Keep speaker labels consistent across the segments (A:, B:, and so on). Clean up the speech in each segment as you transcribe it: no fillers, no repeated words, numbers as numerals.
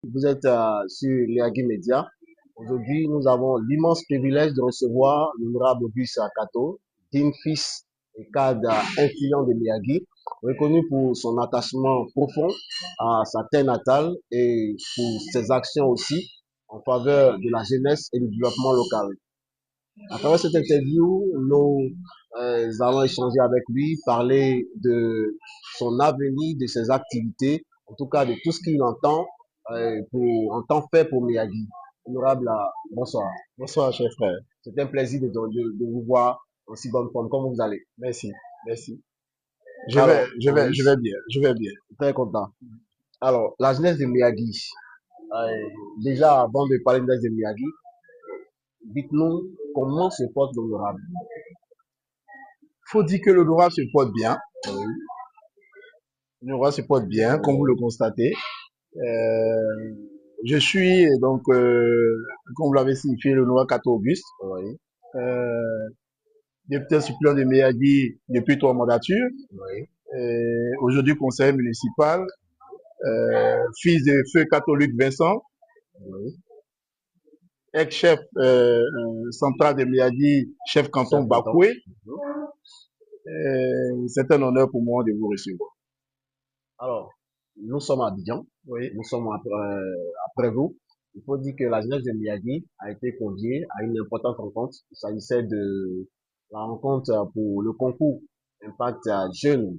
A: Vous êtes sur Liagui Media. Aujourd'hui, nous avons l'immense privilège de recevoir l'honorable Auguste Akato, digne fils et cadre influent de Liagui, reconnu pour son attachement profond à sa terre natale et pour ses actions aussi en faveur de la jeunesse et du développement local. À travers cette interview, nous allons échanger avec lui, parler de son avenir, de ses activités, en tout cas de tout ce qu'il entend faire pour Miyagi. Honorable, bonsoir.
B: Bonsoir, cher frère.
A: C'est un plaisir de vous voir en si bonne forme. Comment vous allez?
B: Merci, merci.
A: Alors, oui,
B: Je vais bien, je vais bien.
A: très content. Alors, la jeunesse de Miyagi. Déjà, avant de parler de la jeunesse de Miyagi, dites-nous comment se porte l'honorable.
B: Faut dire que l'honorable se porte bien. L'honorable se porte bien, comme vous le constatez. Euh, je suis donc, comme vous l'avez signifié, l'honorable Kato Auguste.
A: Oui,
B: Euh, Député suppléant de Meyagi depuis 3 mandatures.
A: oui,
B: Aujourd'hui conseiller municipal. Fils de feu catholique Vincent.
A: oui.
B: Ex-chef central de Meyagi, chef canton
A: Chef canton.
B: Bakoué. C'est un honneur pour moi de vous recevoir.
A: Alors, nous sommes à Abidjan,
B: Oui,
A: nous sommes après vous. Il faut dire que la jeunesse de Miyagi a été conviée à une importante rencontre. Il s'agissait de la rencontre pour le concours Impact Jeune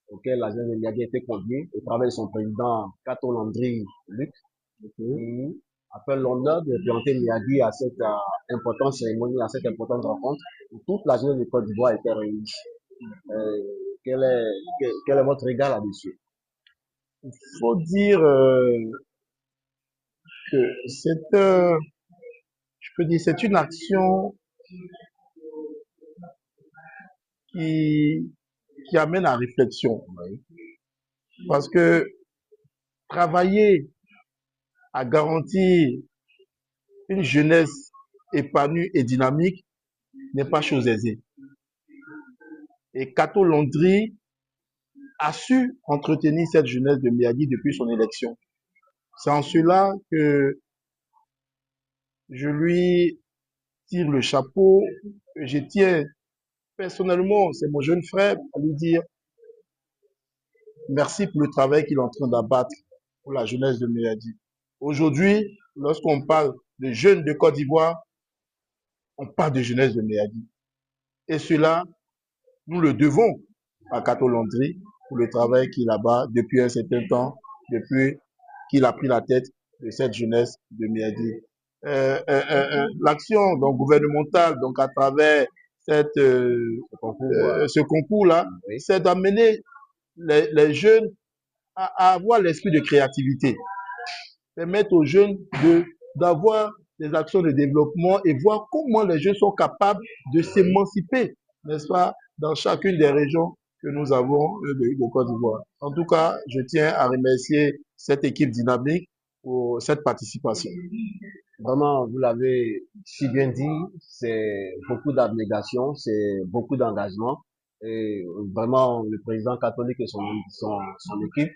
A: auquel la jeunesse de Miyagi a été conviée au travers de son président Kato Landry Luc, qui a fait l'honneur de présenter Miyagi à cette importante cérémonie, à cette importante rencontre où toute la jeunesse de Côte d'Ivoire était réunie. Euh, quel est votre regard là-dessus?
B: faut dire que je peux dire, c'est une action qui, qui amène à réflexion. Parce que travailler à garantir une jeunesse épanouie et dynamique n'est pas chose aisée. Et Kato Landry a su entretenir cette jeunesse de Miyagi depuis son élection. C'est en cela que je lui tire le chapeau, que je tiens personnellement, c'est mon jeune frère, à lui dire merci pour le travail qu'il est en train d'abattre pour la jeunesse de Meyadi. Aujourd'hui, lorsqu'on parle de jeunes de Côte d'Ivoire, on parle de jeunesse de Meyadi. Et cela, nous le devons à Kato Landry pour le travail qu'il abat depuis un certain temps, depuis qu'il a pris la tête de cette jeunesse de Meyadi. L'action donc gouvernementale, donc à travers ce concours-là,
A: Oui.
B: c'est d'amener les jeunes à avoir l'esprit de créativité, permettre aux jeunes d'avoir des actions de développement et voir comment les jeunes sont capables de s'émanciper, n'est-ce pas, dans chacune des régions que nous avons de Côte d'Ivoire. En tout cas, je tiens à remercier cette équipe dynamique pour cette participation.
A: Vraiment, vous l'avez si bien dit, c'est beaucoup d'abnégation, c'est beaucoup d'engagement. Et vraiment, le président catholique et son équipe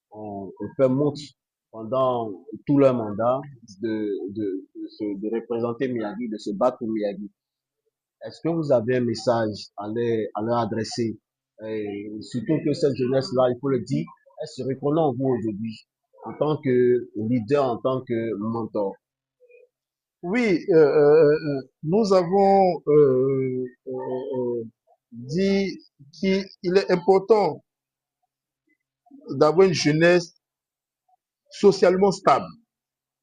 A: ont fait montre pendant tout leur mandat de représenter Miyagi, de se battre pour Miyagi. Est-ce que vous avez un message à leur adresser? Et surtout que cette jeunesse-là, il faut le dire, elle se reconnaît en vous aujourd'hui, en tant que leader, en tant que mentor.
B: Oui, nous avons dit qu'il est important d'avoir une jeunesse socialement stable.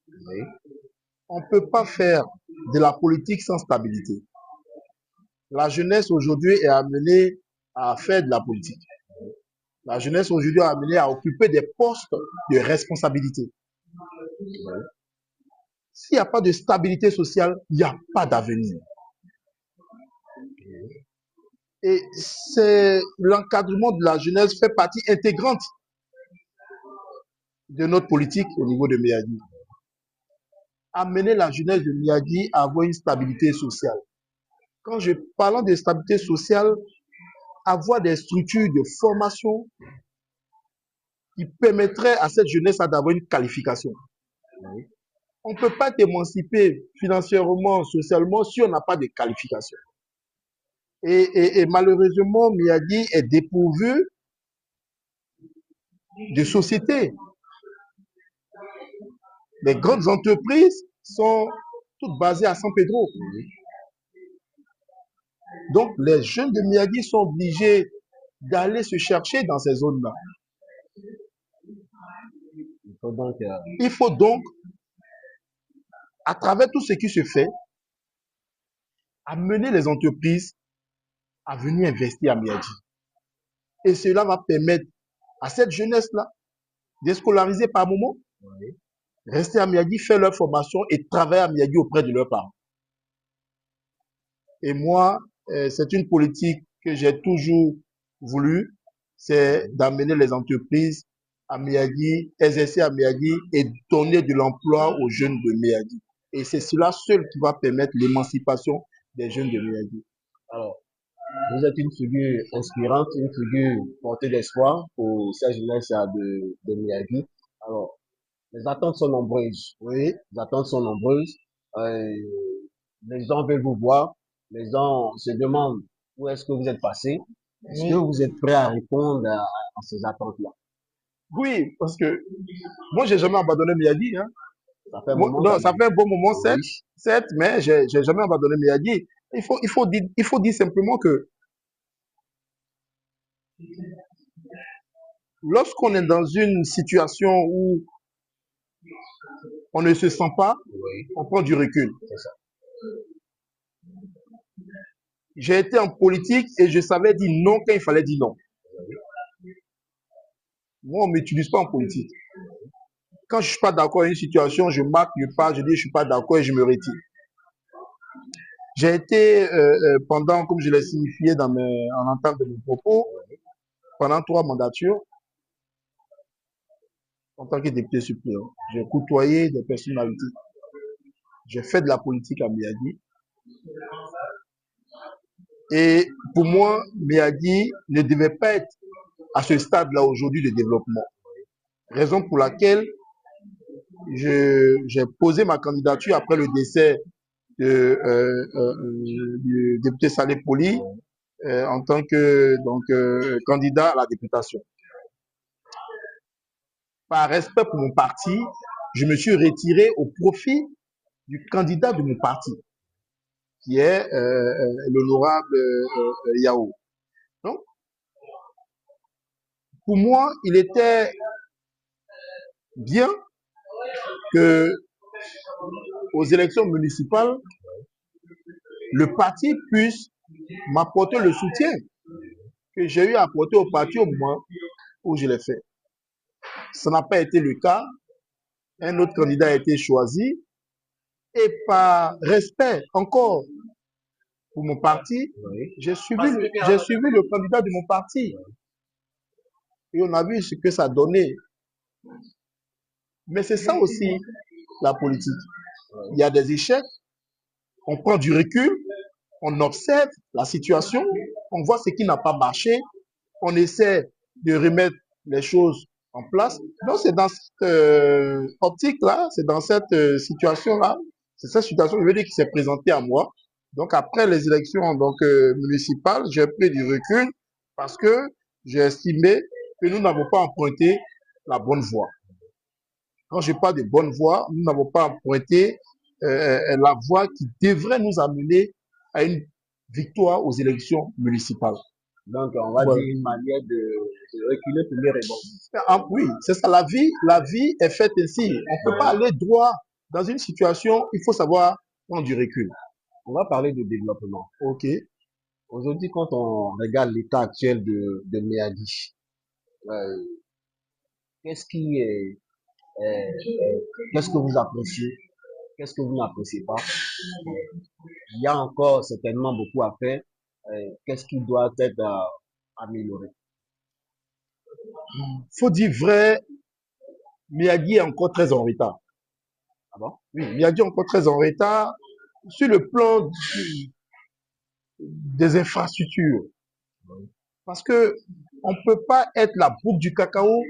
A: Oui,
B: On ne peut pas faire de la politique sans stabilité. La jeunesse aujourd'hui est amenée à faire de la politique. La jeunesse aujourd'hui est amenée à occuper des postes de responsabilité. S'il n'y a pas de stabilité sociale, il n'y a pas d'avenir. Et c'est l'encadrement de la jeunesse fait partie intégrante de notre politique au niveau de Miyagi. Amener la jeunesse de Miyagi à avoir une stabilité sociale. Quand je parle de stabilité sociale, avoir des structures de formation qui permettraient à cette jeunesse d'avoir une qualification.
A: Oui.
B: On ne peut pas t'émanciper financièrement, socialement, si on n'a pas de qualification. Et malheureusement, Miyagi est dépourvu de société. Les grandes entreprises sont toutes basées à San Pedro. Donc, les jeunes de Miyagi sont obligés d'aller se chercher dans ces zones-là. Il faut donc, à travers tout ce qui se fait, amener les entreprises à venir investir à Miyagi. Et cela va permettre à cette jeunesse-là de scolariser par moment, rester à Miyagi, faire leur formation et travailler à Miyagi auprès de leurs parents. Et moi, c'est une politique que j'ai toujours voulu, c'est d'amener les entreprises à Miyagi, exercer à Miyagi et donner de l'emploi aux jeunes de Miyagi. Et c'est cela seul qui va permettre l'émancipation des jeunes de Miyagi.
A: Alors, vous êtes une figure inspirante, une figure portée d'espoir pour cette jeunesse de Miyagi. Alors, les attentes sont nombreuses.
B: Oui.
A: Les attentes sont nombreuses. Euh, les gens veulent vous voir. Les gens se demandent où est-ce que vous êtes passé. Est-ce que vous êtes prêt à répondre à ces attentes-là?
B: Oui, parce que moi, j'ai jamais abandonné Miyagi. Hein.
A: Ça fait un
B: Moi,
A: moment
B: non,
A: quand
B: ça
A: même.
B: fait un bon moment,
A: Oui.
B: certes, mais j'ai jamais abandonné Miyagi. Il faut dire simplement que lorsqu'on est dans une situation où on ne se sent pas,
A: Oui,
B: on prend du recul.
A: c'est ça.
B: J'ai été en politique et je savais dire non quand il fallait dire non. Moi, on ne m'utilise pas en politique. Quand je ne suis pas d'accord avec une situation, je marque le pas, je dis je ne suis pas d'accord et je me retire. J'ai été pendant, comme je l'ai signifié en entente de mes propos, pendant 3 mandatures, en tant que député suppléant. J'ai côtoyé des personnalités. J'ai fait de la politique à Miyagi. Et pour moi, Miyagi ne devait pas être à ce stade-là aujourd'hui de développement. Raison pour laquelle j'ai posé ma candidature après le décès du député Saleh Poli en tant que candidat à la députation. Par respect pour mon parti, je me suis retiré au profit du candidat de mon parti, qui est l'honorable Yao. Donc, pour moi, il était bien que aux élections municipales, le parti puisse m'apporter le soutien que j'ai eu à apporter au parti au moment où je l'ai fait. Ça n'a pas été le cas. Un autre candidat a été choisi. Et par respect encore pour mon parti, j'ai suivi le candidat de mon parti. Et on a vu ce que ça donnait. Mais c'est ça aussi la politique. Il y a des échecs, on prend du recul, on observe la situation, on voit ce qui n'a pas marché, on essaie de remettre les choses en place. Donc c'est dans cette optique-là, c'est dans cette situation-là, c'est cette situation, je veux dire, qui s'est présentée à moi. Donc après les élections municipales, j'ai pris du recul parce que j'ai estimé que nous n'avons pas emprunté la bonne voie. Quand je parle de bonne voie, nous n'avons pas emprunté la voie qui devrait nous amener à une victoire aux élections municipales.
A: Donc, on va dire une manière de reculer pour mieux rebondir.
B: Ah, oui, c'est ça. La vie est faite ainsi. On ne peut pas aller droit dans une situation. Il faut savoir prendre du recul.
A: On va parler de développement.
B: OK.
A: Aujourd'hui, quand on regarde l'état actuel de Miyagi, qu'est-ce qui est, qu'est-ce que vous appréciez? Qu'est-ce que vous n'appréciez pas? Il y a encore certainement beaucoup à faire. Qu'est-ce qui doit être amélioré?
B: Faut dire vrai, Miyagi est encore très en retard.
A: Ah bon?
B: Oui, Miyagi est encore très en retard sur le plan des infrastructures. Parce que on ne peut pas être la boucle du cacao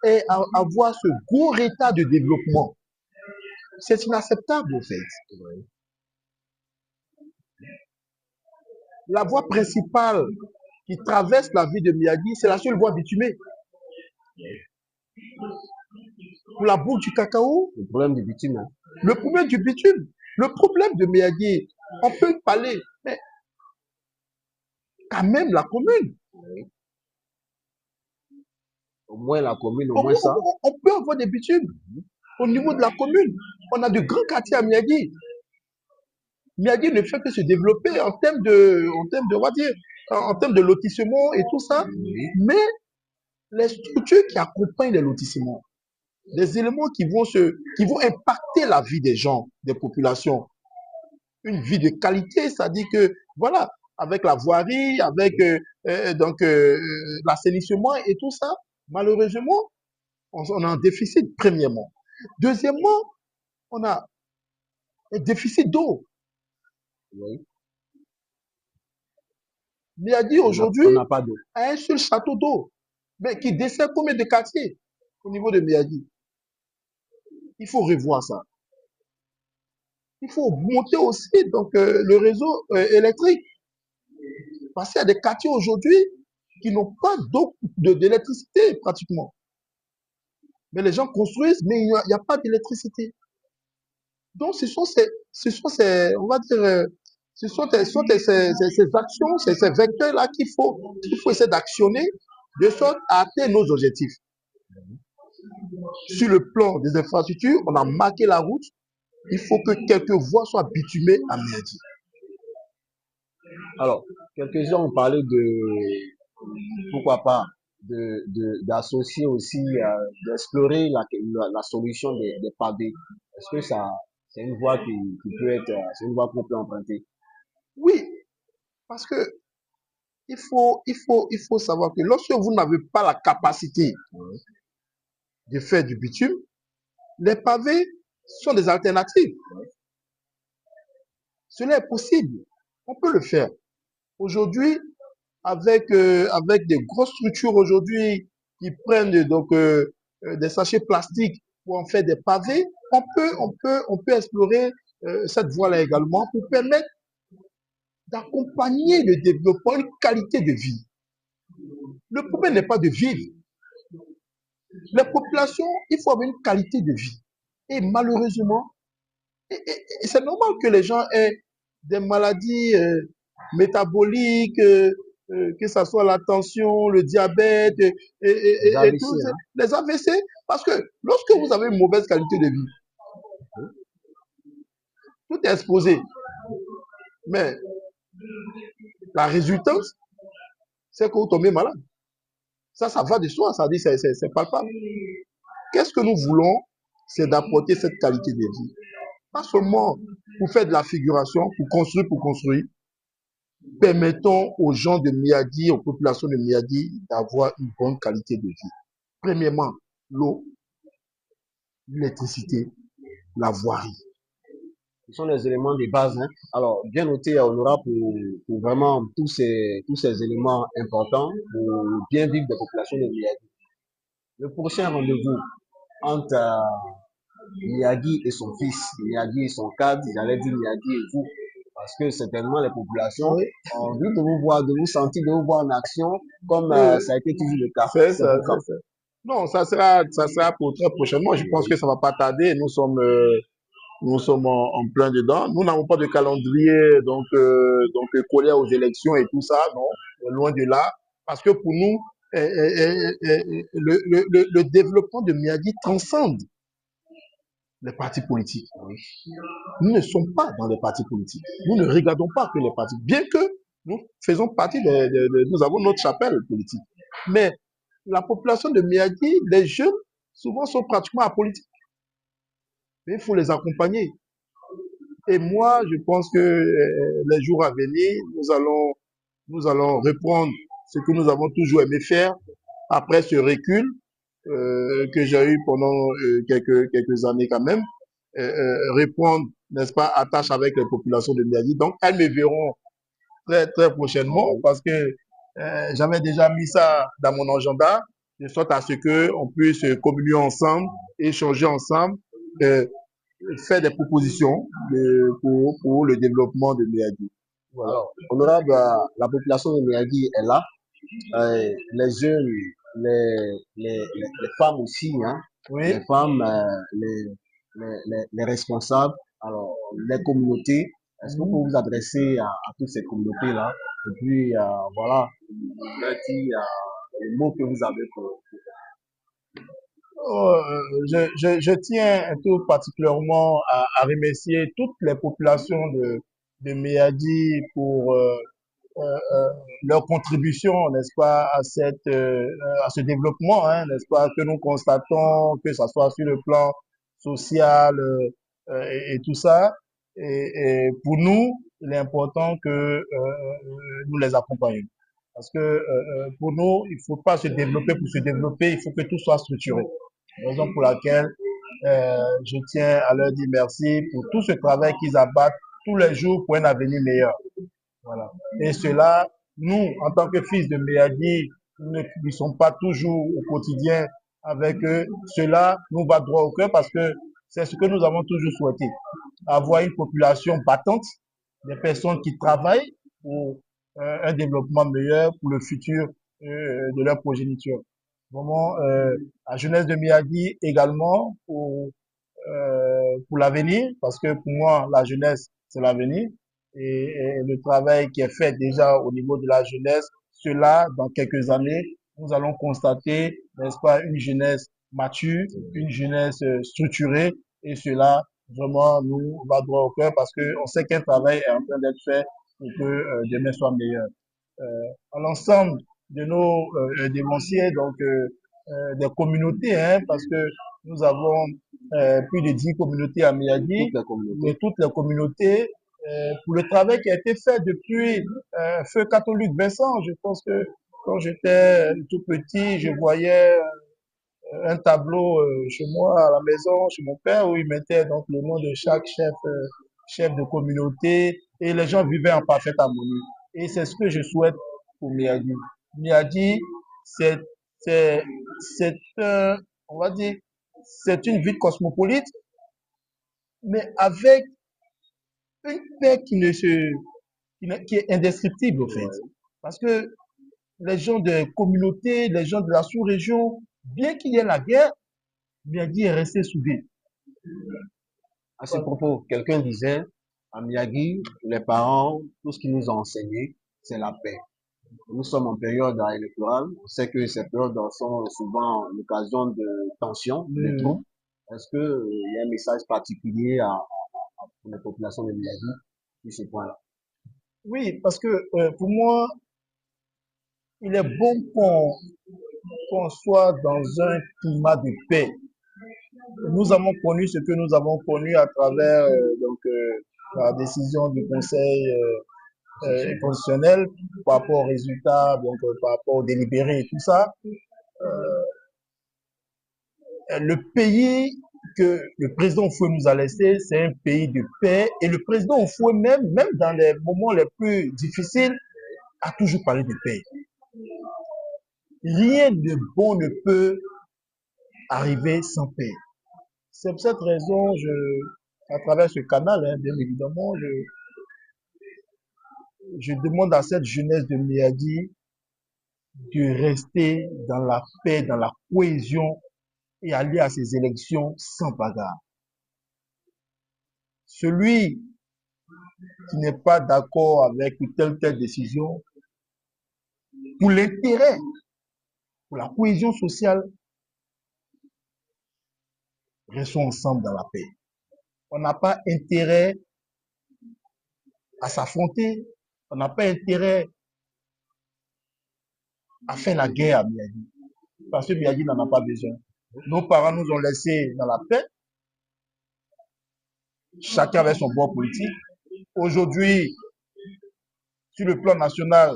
B: et avoir ce gros retard de développement. C'est inacceptable, en fait. La voie principale qui traverse la ville de Miyagi, c'est la seule voie bitumée. Pour la boucle du cacao,
A: Le problème du bitume, hein.
B: le problème du bitume, le problème de Miyagi, on peut parler, mais quand même la commune.
A: Au moins la commune, au
B: On,
A: moins ça.
B: on peut avoir des bitumes au niveau de la commune. On a de grands quartiers à Miyagi. Miyagi ne fait que se développer on va dire, en termes de lotissement et tout ça.
A: Oui.
B: Mais les structures qui accompagnent les lotissements, les éléments qui vont impacter la vie des gens, des populations, une vie de qualité, c'est-à-dire que, voilà, avec la voirie, avec l'assainissement et tout ça, malheureusement, on a un déficit, premièrement. Deuxièmement, on a un déficit d'eau.
A: Oui.
B: Miyagi aujourd'hui
A: On n'a pas d'eau.
B: a un seul château d'eau, mais qui dessert combien de quartiers au niveau de Miyagi? Il faut revoir ça. Il faut monter aussi donc, le réseau électrique. Parce qu'il y a des quartiers aujourd'hui qui n'ont pas d'eau, d'électricité pratiquement. Mais les gens construisent, mais il n'y a pas d'électricité. Donc, on va dire, ces actions, ces vecteurs-là qu'il faut essayer d'actionner de sorte à atteindre nos objectifs. Sur le plan des infrastructures, on a marqué la route. Il faut que quelques voies soient bitumées à Miyagi.
A: Alors, quelques-uns ont parlé pourquoi pas, d'associer aussi, d'explorer la solution des pavés. Est-ce que ça, c'est une voie qui peut être, c'est une voie qu'on peut emprunter?
B: Oui, parce que il faut savoir que lorsque vous n'avez pas la capacité de faire du bitume, les pavés sont des alternatives. Cela est possible. On peut le faire. Aujourd'hui, avec des grosses structures aujourd'hui qui prennent donc des sachets plastiques pour en faire des pavés, on peut explorer cette voie-là également pour permettre d'accompagner le développement, une qualité de vie. Le problème n'est pas de vivre. Les populations, il faut avoir une qualité de vie. Et malheureusement, c'est normal que les gens aient des maladies métaboliques, que ce soit la tension, le diabète
A: Les
B: et
A: AVC,
B: tout,
A: hein.
B: les AVC. Parce que lorsque vous avez une mauvaise qualité de vie, tout est exposé. Mais la résultante, c'est que vous tombez malade. Ça va de soi, ça dit, c'est palpable. Qu'est-ce que nous voulons? C'est d'apporter cette qualité de vie. Pas seulement pour faire de la figuration, pour construire. Permettons aux gens de Miyagi, aux populations de Miyagi, d'avoir une bonne qualité de vie. Premièrement, l'eau, l'électricité, la voirie.
A: Ce sont les éléments de base, hein. Alors, bien noté, Honora, pour vraiment tous ces éléments importants pour le bien vivre des populations de Miyagi. Le prochain rendez-vous entre Miyagi et son fils, Miyagi et son cadre, j'allais dire Miyagi et vous, parce que certainement les populations
B: Oui.
A: ont envie de vous voir, de vous sentir, de vous voir en action, comme ça a été toujours le cas.
B: C'est
A: C'est
B: ça,
A: pour quand?
B: c'est ça. Non, ça sera pour très prochainement. Je pense que ça ne va pas tarder. Nous sommes en plein dedans. Nous n'avons pas de calendrier donc collé aux élections et tout ça, non, loin de là. Parce que pour nous, le développement de Miyagi transcende les partis politiques. Nous ne sommes pas dans les partis politiques. Nous ne regardons pas que les partis, bien que nous faisons partie nous avons notre chapelle politique. Mais la population de Miyagi, les jeunes, souvent sont pratiquement apolitiques. Mais il faut les accompagner. Et moi, je pense que les jours à venir, nous allons reprendre ce que nous avons toujours aimé faire après ce recul que j'ai eu pendant quelques années quand même. Reprendre, n'est-ce pas, attache avec les populations de Miyagi. Donc, elles me verront très, très prochainement parce que j'avais déjà mis ça dans mon agenda, de sorte à ce qu'on puisse communier ensemble, échanger ensemble. faire des propositions pour le développement de Miyagi. Voilà.
A: Alors, honorable, la population de Miyagi est là. Les jeunes, les femmes aussi, hein,
B: Oui.
A: les femmes, les responsables, alors les communautés. Est-ce que vous pouvez vous adresser à toutes ces communautés-là? Et puis, voilà, leur dire les mots que vous avez pour...
B: Oh, je tiens tout particulièrement à remercier toutes les populations de Miyagi pour leur contribution, n'est-ce pas, à ce développement, hein, n'est-ce pas, que nous constatons, que ce soit sur le plan social et tout ça. Et pour nous, il est important que nous les accompagnions. Parce que pour nous, il ne faut pas se développer pour se développer, il faut que tout soit structuré. Raison pour laquelle je tiens à leur dire merci pour tout ce travail qu'ils abattent tous les jours pour un avenir meilleur. Voilà. Et cela, nous, en tant que fils de Meyadi, nous ne sommes pas toujours au quotidien avec eux. Cela nous va droit au cœur parce que c'est ce que nous avons toujours souhaité. Avoir une population battante, des personnes qui travaillent pour un développement meilleur pour le futur de leur progéniture. Vraiment, la jeunesse de Miyagi également pour l'avenir, parce que pour moi, la jeunesse, c'est l'avenir. Et le travail qui est fait déjà au niveau de la jeunesse, cela, dans quelques années, nous allons constater, n'est-ce pas, une jeunesse mature, une jeunesse structurée, et cela, vraiment, nous va droit au cœur parce qu'on sait qu'un travail est en train d'être fait pour que demain soit meilleur. À l'ensemble de nos dévanciers, donc des communautés, hein, parce que nous avons plus de 10 communautés à Miyagi, mais toutes les communautés, pour le travail qui a été fait depuis Feu catholique Vincent. Je pense que quand j'étais tout petit, je voyais un tableau chez moi à la maison, chez mon père, où il mettait donc le nom de chaque chef de communauté, et les gens vivaient en parfaite harmonie. Et c'est ce que je souhaite pour Miyagi. Miyagi, c'est, c'est, c'est, on va dire, c'est une ville cosmopolite, mais avec une paix qui est indescriptible, en fait. Parce que les gens des communautés, les gens de la sous-région, bien qu'il y ait la guerre, Miyagi est resté soudé.
A: À ce propos, quelqu'un disait, à Miyagi, les parents, tout ce qu'ils nous ont enseigné, c'est la paix. Nous sommes en période électorale. On sait que ces périodes sont souvent l'occasion de tensions, de troubles. Est-ce qu'il y a un message particulier pour les populations de Miyagi sur ce point-là?
B: Oui, parce que pour moi, il est bon qu'on soit dans un climat de paix. Nous avons connu ce que nous avons connu à travers la décision du Conseil constitutionnel par rapport aux résultats, donc par rapport aux délibérés et tout ça. Le pays que le président Oufoué nous a laissé, c'est un pays de paix. Et le président Oufoué même dans les moments les plus difficiles, a toujours parlé de paix. Rien de bon ne peut arriver sans paix. C'est pour cette raison, à travers ce canal, hein, bien évidemment, je demande à cette jeunesse de Miyagi de rester dans la paix, dans la cohésion et aller à ces élections sans bagarre. Celui qui n'est pas d'accord avec telle ou telle décision, pour l'intérêt, pour la cohésion sociale, restons ensemble dans la paix. On n'a pas intérêt à s'affronter, on n'a pas intérêt à faire la guerre à Miyagi, parce que Miyagi n'en a pas besoin. Nos parents nous ont laissés dans la paix, chacun avec son bord politique. Aujourd'hui, sur le plan national,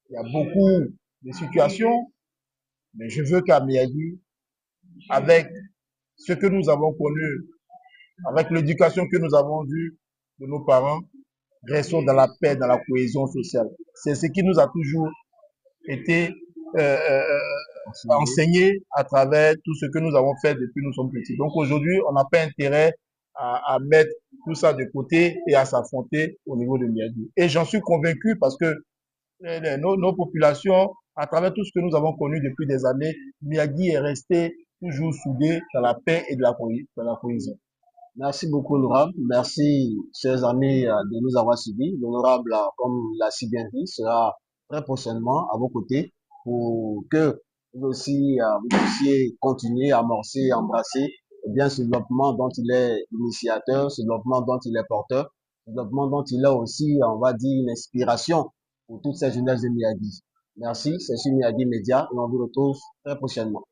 B: il y a beaucoup de situations, mais je veux qu'à Miyagi, avec ce que nous avons connu, avec l'éducation que nous avons vue de nos parents, restons dans la paix, dans la cohésion sociale. C'est ce qui nous a toujours été enseigné à travers tout ce que nous avons fait depuis que nous sommes petits. Donc aujourd'hui, on n'a pas intérêt à mettre tout ça de côté et à s'affronter au niveau de Miyagi. Et j'en suis convaincu parce que nos populations, à travers tout ce que nous avons connu depuis des années, Miyagi est resté toujours soudé dans la paix et dans la cohésion.
A: Merci beaucoup, l'honorable. Merci, chers amis, de nous avoir suivis. L'honorable, comme l'a si bien dit, sera très prochainement à vos côtés pour que vous aussi, vous puissiez continuer à amorcer, embrasser bien ce développement dont il est initiateur, ce développement dont il est porteur, ce développement dont il est aussi, on va dire, une inspiration pour toute cette jeunesse de Miyagi. Merci, c'est sur Miyagi Média et on vous retrouve très prochainement.